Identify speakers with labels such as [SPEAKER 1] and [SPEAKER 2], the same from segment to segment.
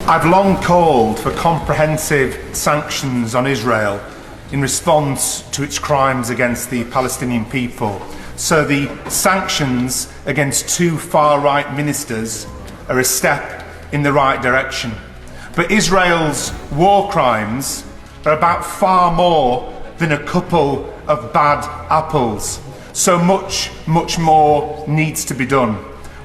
[SPEAKER 1] I've long called for comprehensive sanctions on Israel in response to its crimes against the Palestinian people. So the sanctions against two far-right ministers are a step in the right direction. But Israel's war crimes are about far more than a couple of bad apples. So much more needs to be done.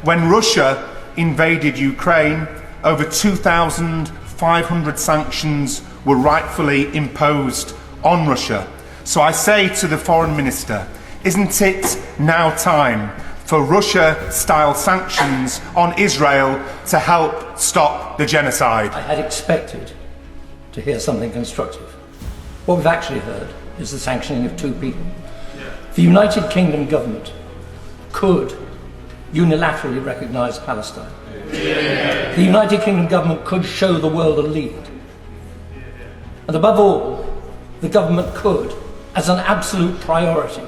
[SPEAKER 1] When Russia invaded Ukraine, over 2,500 sanctions were rightfully imposed on Russia. So I say to the Foreign Minister, isn't it now time for Russia-style sanctions on Israel to help stop the genocide?
[SPEAKER 2] I had expected to hear something constructive. What we've actually heard is the sanctioning of two people. The United Kingdom government could unilaterally recognise Palestine. The United Kingdom government could show the world a lead. And above all, the government could, as an absolute priority,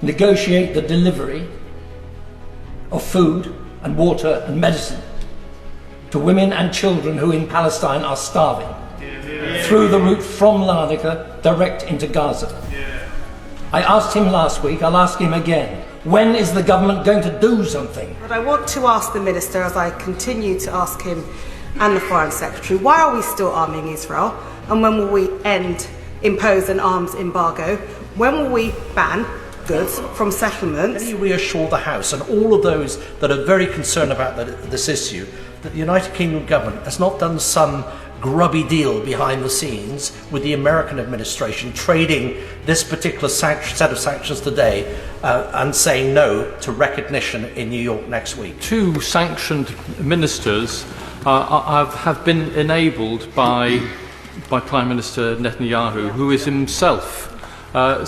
[SPEAKER 2] negotiate the delivery of food and water and medicine to women and children who in Palestine are starving, through the route from Larnaca direct into Gaza. I asked him last week, I'll ask him again, when is the government going to do something?
[SPEAKER 3] But I want to ask the Minister, as I continue to ask him and the Foreign Secretary, why are we still arming Israel? And when will we impose an arms embargo? When will we ban goods from settlements?
[SPEAKER 4] Can you reassure the House and all of those that are very concerned about this issue that the United Kingdom government has not done some grubby deal behind the scenes with the American administration, trading this particular set of sanctions today and saying no to recognition in New York next week?
[SPEAKER 5] Two sanctioned ministers have been enabled by Prime Minister Netanyahu, who is himself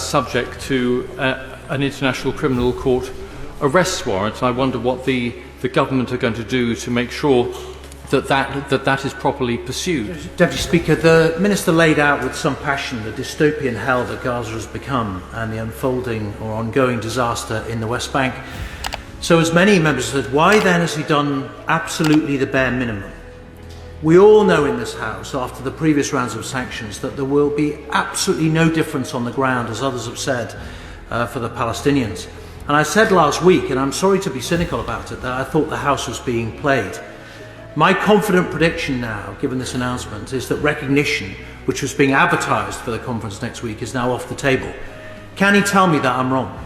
[SPEAKER 5] subject to an International Criminal Court arrest warrant. I wonder what the government are going to do to make sure that is properly pursued.
[SPEAKER 6] Deputy Speaker, the Minister laid out with some passion the dystopian hell that Gaza has become and the unfolding or ongoing disaster in the West Bank. So as many members said, why then has he done absolutely the bare minimum? We all know in this House, after the previous rounds of sanctions, that there will be absolutely no difference on the ground, as others have said, for the Palestinians. And I said last week, and I'm sorry to be cynical about it, that I thought the House was being played. My confident prediction now, given this announcement, is that recognition, which was being advertised for the conference next week, is now off the table. Can he tell me that I'm wrong?